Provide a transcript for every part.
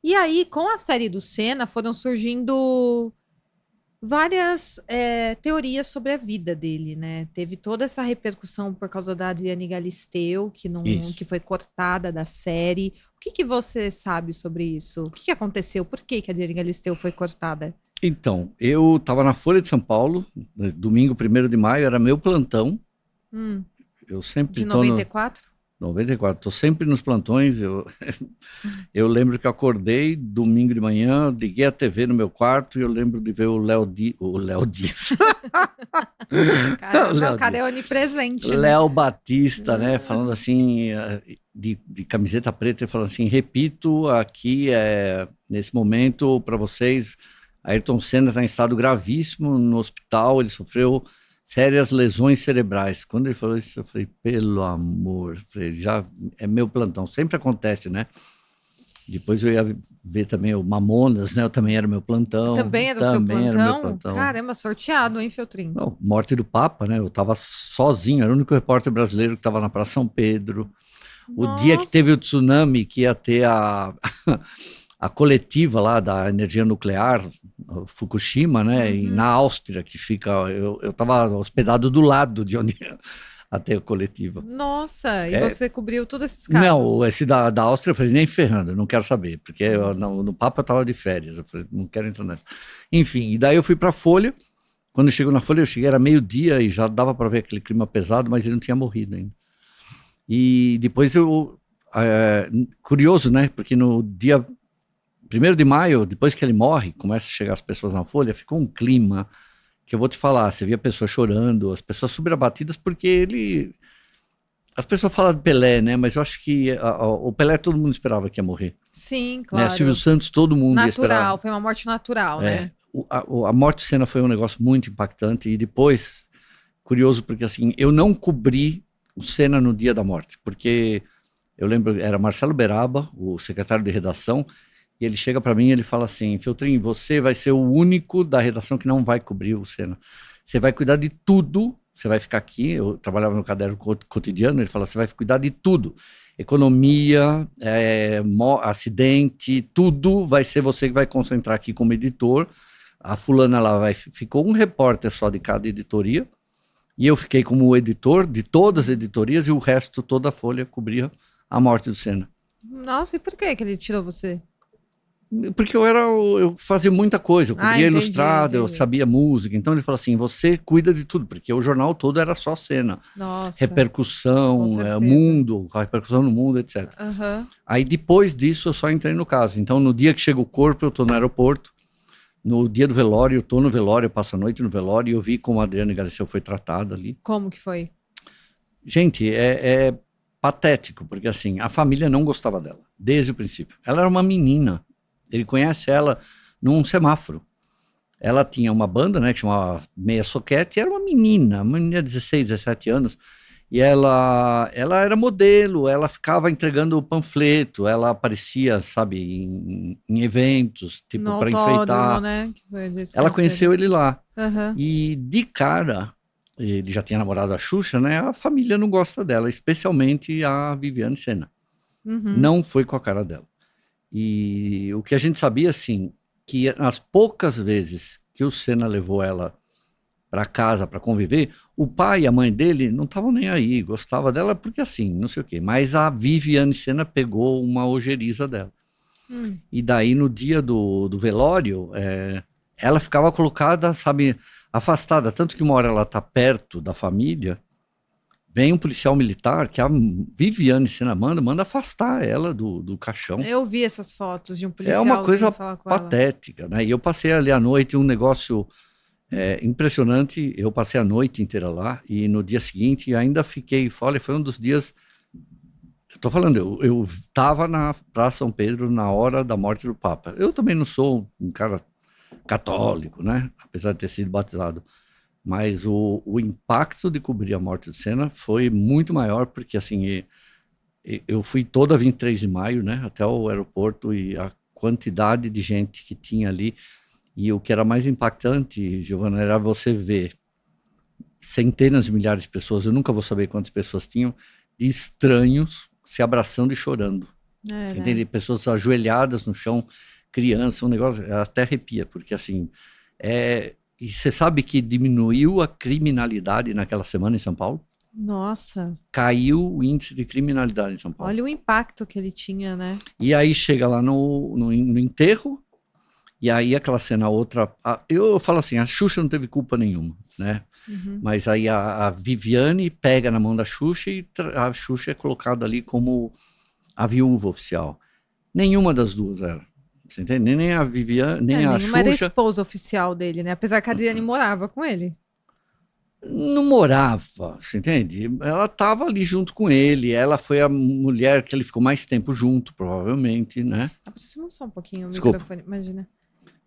E aí, com a série do Senna, foram surgindo várias teorias sobre a vida dele, né? Teve toda essa repercussão por causa da Adriane Galisteu, que não, Isso. que foi cortada da série. O que que você sabe sobre isso? O que que aconteceu? Por que que a Adriane Galisteu foi cortada? Então, eu estava na Folha de São Paulo, domingo 1º de maio, era meu plantão. Hum, Eu sempre de estou no 94? 94, estou sempre nos plantões. Eu lembro que eu acordei domingo de manhã, liguei a TV no meu quarto e eu lembro de ver o Léo Dias. O Caramba, o Léo cara Dias. é onipresente, né? Léo Batista, né, falando assim, de camiseta preta, falando assim, repito aqui, nesse momento, para vocês, Ayrton Senna está em estado gravíssimo no hospital, ele sofreu sérias lesões cerebrais. Quando ele falou isso, eu falei, pelo amor, eu falei, já é meu plantão, sempre acontece, né? Depois eu ia ver também o Mamonas, né, eu também era meu plantão, Também é do seu também era meu plantão? plantão. Caramba, sorteado, hein, Feltrin? Não, morte do Papa, né? Eu estava sozinho, era o único repórter brasileiro que estava na Praça São Pedro. O dia que Nossa. teve o tsunami, que ia ter a coletiva lá da energia nuclear, Fukushima, né? E na Uhum. Áustria, que fica. Eu estava hospedado do lado de onde ia ter a coletiva. Nossa, e É, você cobriu todos esses não, casos? esse da Áustria eu falei, nem ferrando, eu não quero saber, porque Hum. no Papa eu estava de férias, eu falei, não quero entrar nessa. Enfim, e daí eu fui para a Folha. Quando chegou na Folha, eu cheguei, era meio-dia e já dava para ver aquele clima pesado, mas ele não tinha morrido ainda. E depois curioso, né? Porque no dia 1º de maio, depois que ele morre, começa a chegar as pessoas na Folha, ficou um clima que eu vou te falar. Você via pessoas chorando, as pessoas super abatidas, porque ele. As pessoas falam de Pelé, né? Mas eu acho que o Pelé todo mundo esperava que ia morrer. Sim, Né? Silvio claro. Santos todo mundo ia esperar. Natural, foi uma morte natural, É, né? a morte do Senna foi um negócio muito impactante. E depois, curioso, porque assim, eu não cobri o Senna no dia da morte, porque eu lembro, era Marcelo Beraba, o secretário de redação, e ele chega para mim e ele fala assim: Feltrin, você vai ser o único da redação que não vai cobrir o Senna. Você vai cuidar de tudo, você vai ficar aqui. Eu trabalhava no caderno cotidiano, ele fala: você vai cuidar de tudo. Economia, acidente, tudo vai ser você que vai concentrar aqui como editor. A fulana lá ficou um repórter só de cada editoria, e eu fiquei como editor de todas as editorias e o resto, toda a Folha cobria a morte do Senna. Nossa, e por que que ele tirou você? Porque eu fazia muita coisa, eu Ah, cobria entendi, ilustrado, eu entendi. sabia música, então ele falou assim, você cuida de tudo, porque o jornal todo era só Senna, Nossa, com repercussão, certeza. mundo, a repercussão no mundo, etc. Aham. Aí depois disso eu só entrei no caso, então no dia que chega o corpo eu tô no aeroporto, no dia do velório eu tô no velório, eu passo a noite no velório e eu vi como a Adriana Galisteu foi tratada ali. Como que foi? Gente, é patético, porque assim, a família não gostava dela, desde o princípio. Ela era uma menina, ele conhece ela num semáforo. Ela tinha uma banda, né, que chamava Meia Soquete, e era uma menina de 16, 17 anos, e ela era modelo, ela ficava entregando panfleto, ela aparecia, sabe, em eventos, No tipo, para autódromo, enfeitar. né? Que foi onde eles se Ela conheceram. conheceu ele lá. Aham. E de cara, ele já tinha namorado a Xuxa, né? A família não gosta dela, especialmente a Viviane Senna. Uhum. Não foi com a cara dela. E o que a gente sabia, assim, que nas poucas vezes que o Senna levou ela para casa para conviver, o pai e a mãe dele não estavam nem aí, gostava dela porque assim, não sei o quê. Mas a Viviane Senna pegou uma ojeriza dela. Hum. E daí no dia do velório, ela ficava colocada, sabe, afastada. Tanto que uma hora ela tá perto da família, vem um policial militar, que a Viviane Senna manda afastar ela do caixão. Eu vi essas fotos de um É uma policial vindo coisa falar com ela. patética, né? E eu passei ali a noite, um negócio impressionante. Eu passei a noite inteira lá e no dia seguinte ainda fiquei. Olha, foi um dos dias. Eu tô falando, eu estava na Praça São Pedro na hora da morte do Papa. Eu também não sou um cara católico, né? Apesar de ter sido batizado. Mas o impacto de cobrir a morte do Senna foi muito maior, porque assim, eu fui toda 23 de maio, né? Até o aeroporto e a quantidade de gente que tinha ali. E o que era mais impactante, Giovana, era você ver centenas de milhares de pessoas, eu nunca vou saber quantas pessoas tinham, de estranhos se abraçando e chorando. Você né? entende? Pessoas ajoelhadas no chão, criança, um negócio, até arrepia, porque assim, e você sabe que diminuiu a criminalidade naquela semana em São Paulo? Nossa, Caiu o índice de criminalidade em São Paulo. olha o impacto que ele tinha, né? E aí chega lá no enterro, e aí aquela cena outra. Eu falo assim, a Xuxa não teve culpa nenhuma, né? Uhum. Mas aí a Viviane pega na mão da Xuxa e a Xuxa é colocada ali como a viúva oficial. Nenhuma das duas era. Você entende? Nem a Viviane, nem a Nenhuma era a Xuxa. esposa oficial dele, né? Apesar que a Adriane morava com ele. Não morava, você entende? Ela estava ali junto com ele, ela foi a mulher que ele ficou mais tempo junto, provavelmente, né? Aproxima só um pouquinho o Desculpa. microfone, imagina.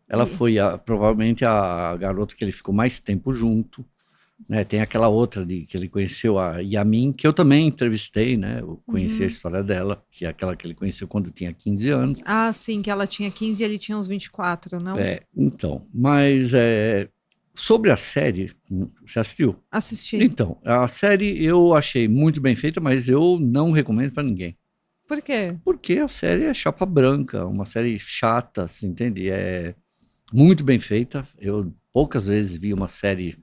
Ela foi provavelmente a garota que ele ficou mais tempo junto, né? Tem aquela outra que ele conheceu, a Yamin, que eu também entrevistei, né? Eu conheci a história dela, que é aquela que ele conheceu quando tinha 15 anos. Ah, sim, que ela tinha 15 e ele tinha uns 24, não? Então, mas sobre a série, você assistiu? Assisti. Então, a série eu achei muito bem feita, mas eu não recomendo para ninguém. Por quê? Porque a série é chapa branca, uma série chata, você entende? É muito bem feita. Eu poucas vezes vi uma série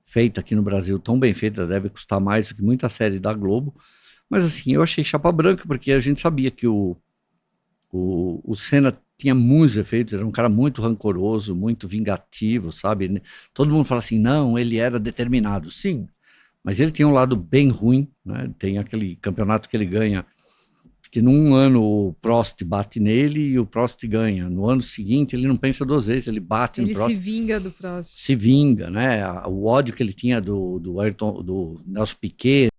feita aqui no Brasil tão bem feita, deve custar mais do que muita série da Globo. Mas assim, eu achei chapa branca, porque a gente sabia que o Senna tinha muitos efeitos, era um cara muito rancoroso, muito vingativo, sabe? Todo mundo fala assim, não, ele era determinado. Sim, mas ele tinha um lado bem ruim, né? Tem aquele campeonato que ele ganha, que num ano o Prost bate nele e o Prost ganha. No ano seguinte ele não pensa duas vezes, ele bate no Prost. Ele se vinga do próximo. Se vinga, né? O ódio que ele tinha do Ayrton, do Nelson Piquet,